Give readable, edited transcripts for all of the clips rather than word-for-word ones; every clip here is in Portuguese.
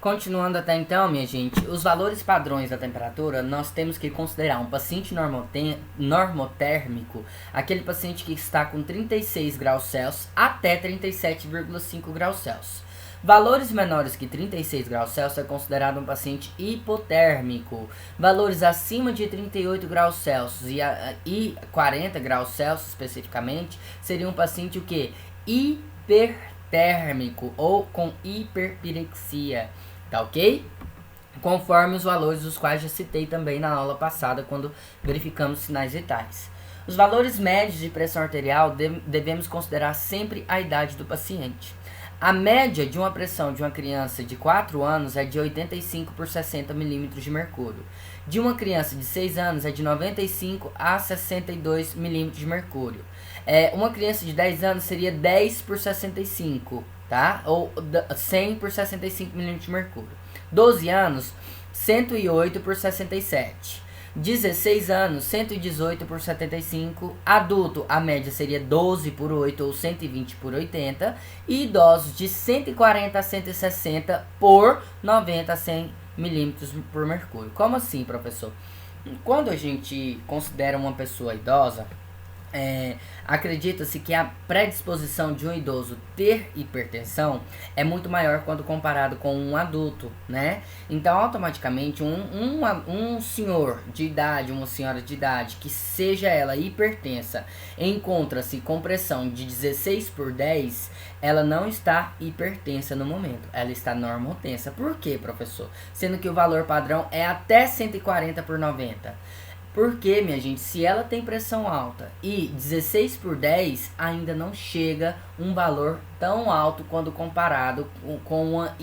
Continuando até então, minha gente, os valores padrões da temperatura, nós temos que considerar um paciente normotérmico, aquele paciente que está com 36 graus Celsius até 37,5 graus Celsius. Valores menores que 36 graus Celsius é considerado um paciente hipotérmico. Valores acima de 38 graus Celsius e 40 graus Celsius especificamente, seria um paciente o quê? Hipertérmico ou com hiperpirexia. Tá ok? Conforme os valores os quais já citei também na aula passada, quando verificamos sinais vitais. Os valores médios de pressão arterial devemos considerar sempre a idade do paciente. A média de uma pressão de uma criança de 4 anos é de 85 por 60 milímetros de mercúrio. De uma criança de 6 anos é de 95 a 62 milímetros de mercúrio. Uma criança de 10 anos seria 10 por 65, tá? Ou 100 por 65 milímetros de mercúrio. 12 anos, 108 por 67. 16 anos, 118 por 75. Adulto, a média seria 12 por 8 ou 120 por 80. E idosos de 140 a 160 por 90 a 100 milímetros por mercúrio. Como assim, professor? Quando a gente considera uma pessoa idosa, acredita-se que a predisposição de um idoso ter hipertensão é muito maior quando comparado com um adulto, né? Então, automaticamente, um senhor de idade, uma senhora de idade, que seja ela hipertensa, encontra-se com pressão de 16 por 10, ela não está hipertensa no momento, ela está normotensa. Por quê, professor? Sendo que o valor padrão é até 140 por 90. Porque, minha gente, se ela tem pressão alta e 16 por 10 ainda não chega um valor tão alto quando comparado com uma,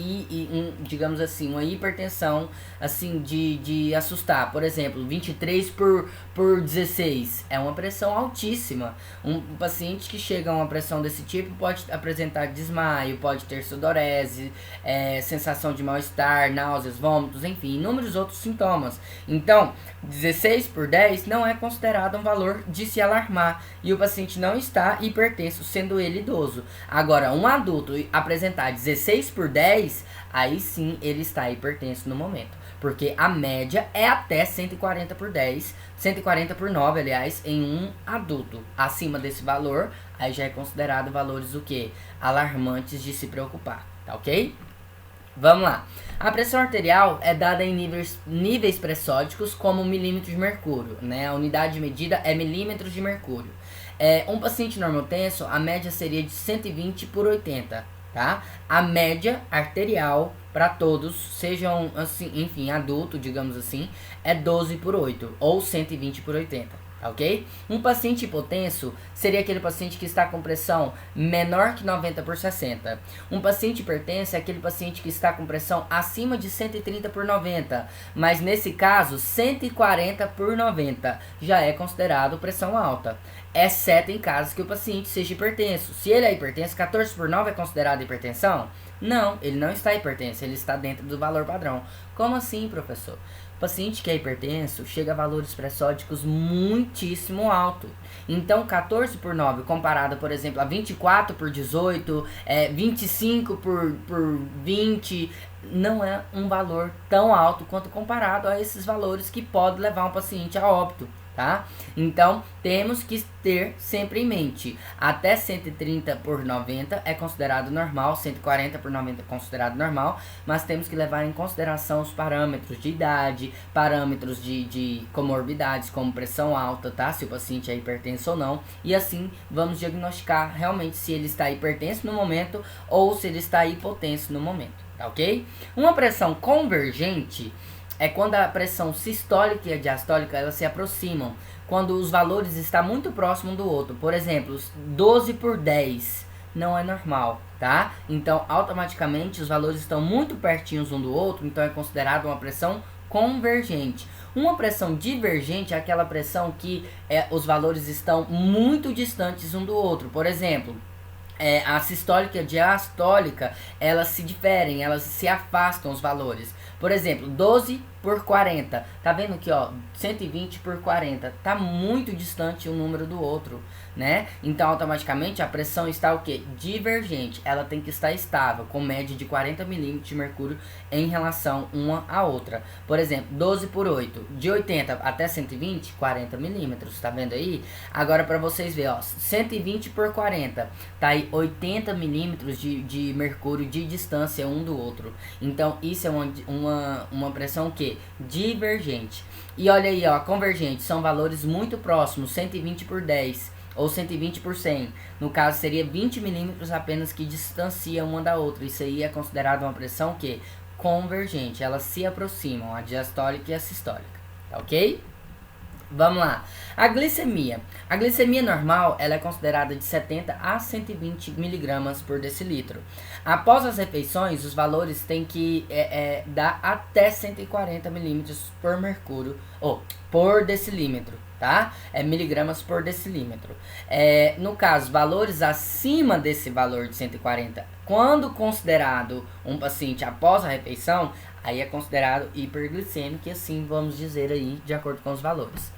digamos assim, uma hipertensão assim de assustar. Por exemplo, 23 por 16 é uma pressão altíssima. Um paciente que chega a uma pressão desse tipo pode apresentar desmaio, pode ter sudorese, sensação de mal-estar, náuseas, vômitos, enfim, inúmeros outros sintomas. Então, 16 por 10 não é considerado um valor de se alarmar e o paciente não está hipertenso, sendo ele idoso. Agora, um adulto apresentar 16 por 10, aí sim ele está hipertenso no momento. Porque a média é até 140 por 10, 140 por 9, aliás, em um adulto. Acima desse valor, aí já é considerado valores o quê? Alarmantes de se preocupar, tá ok? Vamos lá. A pressão arterial é dada em níveis pressódicos como milímetros de mercúrio, né? A unidade de medida é milímetros de mercúrio. Um paciente normotenso, a média seria de 120 por 80, tá? A média arterial para todos, sejam assim, enfim, adulto, digamos assim, é 12 por 8 ou 120 por 80. Ok? Um paciente hipotenso seria aquele paciente que está com pressão menor que 90 por 60. Um paciente hipertenso é aquele paciente que está com pressão acima de 130 por 90. Mas nesse caso, 140 por 90 já é considerado pressão alta. Exceto em casos que o paciente seja hipertenso. Se ele é hipertenso, 14 por 9 é considerado hipertensão? Não, ele não está hipertenso, ele está dentro do valor padrão. Como assim, professor? O paciente que é hipertenso chega a valores pressódicos muitíssimo alto. Então, 14 por 9 comparado, por exemplo, a 24 por 18, 25 por 20, não é um valor tão alto quanto comparado a esses valores que pode levar um paciente a óbito. Tá? Então, temos que ter sempre em mente, até 130 por 90 é considerado normal, 140 por 90 é considerado normal, mas temos que levar em consideração os parâmetros de idade, parâmetros de comorbidades, como pressão alta, tá? Se o paciente é hipertenso ou não, e assim vamos diagnosticar realmente se ele está hipertenso no momento ou se ele está hipotenso no momento, tá ok? Uma pressão convergente é quando a pressão sistólica e a diastólica elas se aproximam, quando os valores estão muito próximos um do outro. Por exemplo, 12 por 10 não é normal, tá? Então, automaticamente, os valores estão muito pertinhos um do outro, então é considerado uma pressão convergente. Uma pressão divergente é aquela pressão que os valores estão muito distantes um do outro. Por exemplo, a sistólica e a diastólica, elas se diferem, elas se afastam os valores. Por exemplo, 12 por 40. Tá vendo aqui, ó? 120 por 40. Tá muito distante um número do outro, né? Então, automaticamente, a pressão está o quê? Divergente. Ela tem que estar estável, com média de 40 milímetros de mercúrio em relação uma à outra. Por exemplo, 12 por 8. De 80 até 120, 40 milímetros. Tá vendo aí? Agora, para vocês verem, ó. 120 por 40. Tá aí 80 milímetros de mercúrio de distância um do outro. Então, isso é uma pressão que divergente. E olha aí, ó, convergente são valores muito próximos, 120 por 10 ou 120 por 100. No caso, seria 20 milímetros apenas que distancia uma da outra. Isso aí é considerado uma pressão que convergente. Elas se aproximam, a diastólica e a sistólica. Tá ok? Vamos lá. A glicemia. A glicemia normal ela é considerada de 70 a 120 miligramas por decilitro. Após as refeições, os valores têm que dar até 140 milímetros por mercúrio, ou por decilímetro, tá? Miligramas por decilímetro. No caso, valores acima desse valor de 140, quando considerado um paciente após a refeição, aí é considerado hiperglicêmico, e assim vamos dizer aí, de acordo com os valores.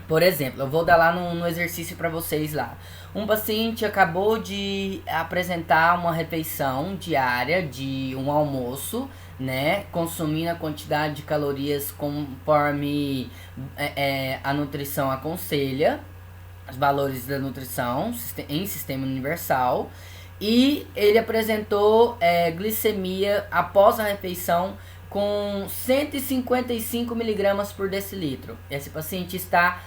Por exemplo, eu vou dar lá no exercício para vocês lá. Um paciente acabou de apresentar uma refeição diária de um almoço, né? Consumindo a quantidade de calorias conforme a nutrição aconselha, os valores da nutrição em sistema universal. E ele apresentou glicemia após a refeição com 155 miligramas por decilitro. Esse paciente está...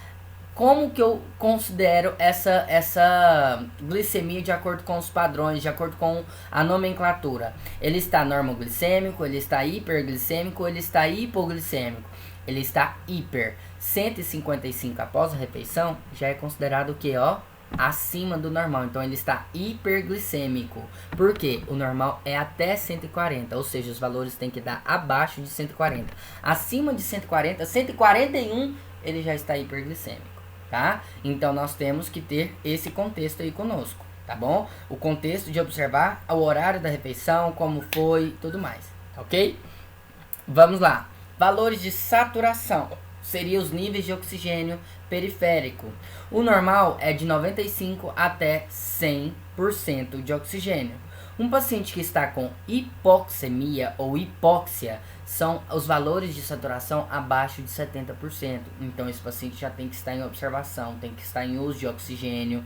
Como que eu considero essa glicemia de acordo com os padrões, de acordo com a nomenclatura? Ele está normoglicêmico, ele está hiperglicêmico, ele está hipoglicêmico. Ele está hiper. 155 após a refeição já é considerado o que, ó? Acima do normal. Então ele está hiperglicêmico. Por quê? O normal é até 140, ou seja, os valores têm que dar abaixo de 140. Acima de 140, 141, ele já está hiperglicêmico, tá? Então nós temos que ter esse contexto aí conosco, tá bom? O contexto de observar o horário da refeição, como foi, tudo mais, ok? Vamos lá. Valores de saturação seriam os níveis de oxigênio periférico. O normal é de 95 até 100% de oxigênio. Um paciente que está com hipoxemia ou hipóxia são os valores de saturação abaixo de 70%. Então esse paciente já tem que estar em observação, tem que estar em uso de oxigênio,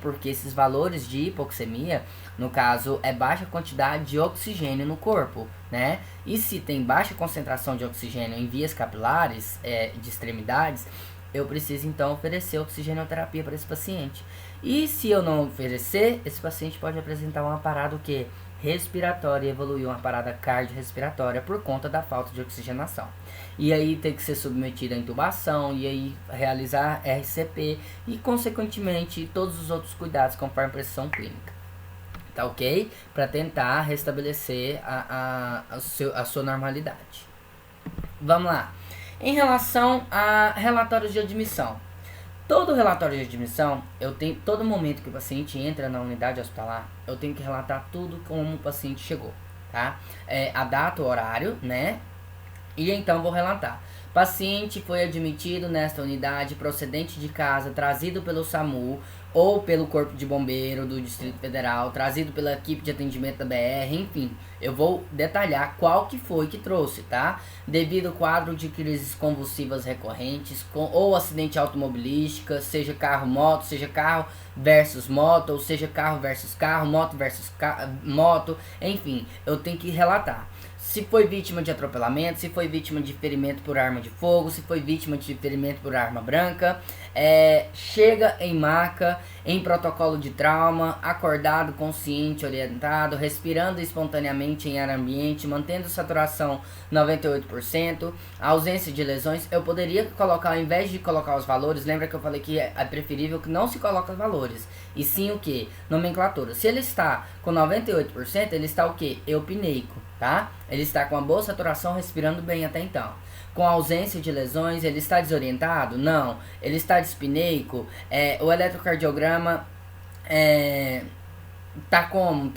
porque esses valores de hipoxemia, no caso, é baixa quantidade de oxigênio no corpo, né? E se tem baixa concentração de oxigênio em vias capilares, de extremidades, eu preciso então oferecer oxigenoterapia para esse paciente. E se eu não oferecer, esse paciente pode apresentar uma parada o quê? Respiratória, evoluir uma parada cardiorrespiratória por conta da falta de oxigenação. E aí tem que ser submetido à intubação, e aí realizar RCP e consequentemente todos os outros cuidados conforme a prescrição clínica. Tá ok? Para tentar restabelecer a sua normalidade. Vamos lá. Em relação a relatórios de admissão. Todo relatório de admissão, todo momento que o paciente entra na unidade hospitalar, eu tenho que relatar tudo como o paciente chegou, tá? A data, o horário, né? E então vou relatar. Paciente foi admitido nesta unidade procedente de casa, trazido pelo SAMU ou pelo Corpo de Bombeiro do Distrito Federal, trazido pela equipe de atendimento da BR, enfim. Eu vou detalhar qual que foi que trouxe, tá? Devido ao quadro de crises convulsivas recorrentes, ou acidente automobilística, seja carro-moto, seja carro versus moto, ou seja carro versus carro, moto versus moto, enfim, eu tenho que relatar. Se foi vítima de atropelamento, se foi vítima de ferimento por arma de fogo, se foi vítima de ferimento por arma branca, chega em maca, em protocolo de trauma, acordado, consciente, orientado, respirando espontaneamente em ar ambiente, mantendo saturação 98%, ausência de lesões. Eu poderia colocar, ao invés de colocar os valores, lembra que eu falei que é preferível que não se coloque os valores, e sim o que? Nomenclatura. Se ele está com 98%, ele está o que? Eupneico, tá? Ele está com uma boa saturação, respirando bem até então. Com ausência de lesões, ele está desorientado? Não. Ele está dispneico? O eletrocardiograma tá como?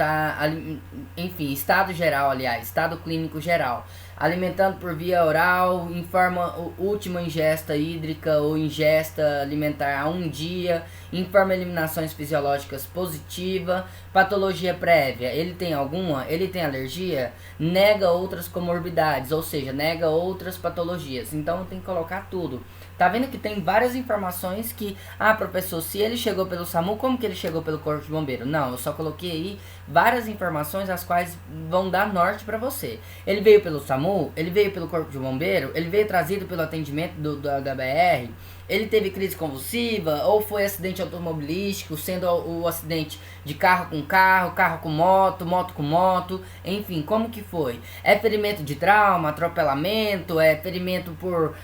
Enfim, estado geral, aliás, estado clínico geral. Alimentando por via oral, informa última ingesta hídrica ou ingesta alimentar há um dia, informa eliminações fisiológicas positiva, patologia prévia, ele tem alguma? Ele tem alergia? Nega outras comorbidades, ou seja, nega outras patologias. Então tem que colocar tudo. Tá vendo que tem várias informações que, professor, se ele chegou pelo SAMU, como que ele chegou pelo Corpo de Bombeiro? Não, eu só coloquei aí várias informações as quais vão dar norte para você. Ele veio pelo SAMU, ele veio pelo Corpo de Bombeiro, ele veio trazido pelo atendimento da HBR, ele teve crise convulsiva, ou foi acidente automobilístico, sendo o acidente de carro com carro, carro com moto, moto com moto, enfim, como que foi? É ferimento de trauma, atropelamento, é ferimento por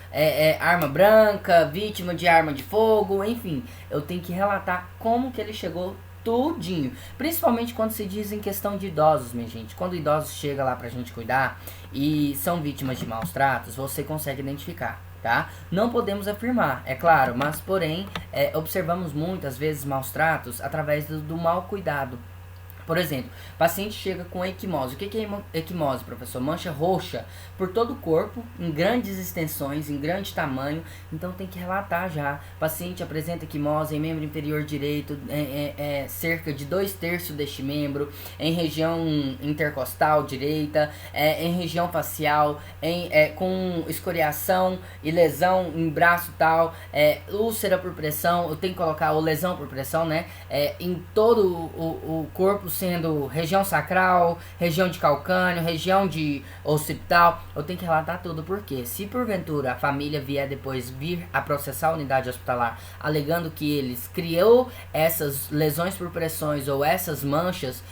arma branca, vítima de arma de fogo, enfim, eu tenho que relatar como que ele chegou tudinho, principalmente quando se diz em questão de idosos, minha gente. Quando idosos chegam lá pra gente cuidar e são vítimas de maus tratos, você consegue identificar, tá? Não podemos afirmar, é claro, mas porém, observamos muitas vezes maus tratos através do mau cuidado. Por exemplo, paciente chega com equimose. O que é equimose, professor? Mancha roxa por todo o corpo, em grandes extensões, em grande tamanho. Então tem que relatar já. Paciente apresenta equimose em membro inferior direito, cerca de 2/3 deste membro, em região intercostal direita, em região facial, com escoriação e lesão em braço tal, úlcera por pressão. Eu tenho que colocar o lesão por pressão, né? Em todo o corpo, sendo região sacral, região de calcâneo, região de occipital. Eu tenho que relatar tudo, porque se porventura a família vier depois vir a processar a unidade hospitalar alegando que eles criou essas lesões por pressões ou essas manchas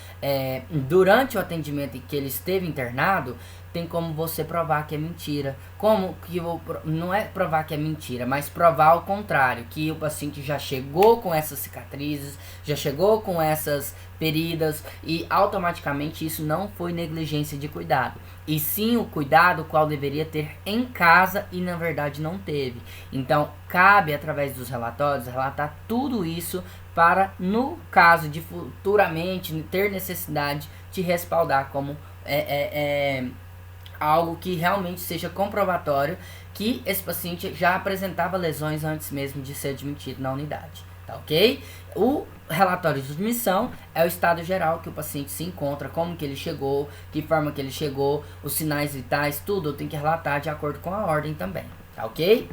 durante o atendimento em que ele esteve internado, tem como você provar que é mentira. Como que não é provar que é mentira, mas provar o contrário, que o paciente já chegou com essas cicatrizes, já chegou com essas feridas e automaticamente isso não foi negligência de cuidado, e sim o cuidado qual deveria ter em casa e na verdade não teve. Então cabe, através dos relatórios, relatar tudo isso para, no caso de futuramente ter necessidade, te respaldar como algo que realmente seja comprobatório que esse paciente já apresentava lesões antes mesmo de ser admitido na unidade, tá ok? O relatório de admissão é o estado geral que o paciente se encontra, como que ele chegou, que forma que ele chegou, os sinais vitais, tudo eu tenho que relatar de acordo com a ordem também, tá ok?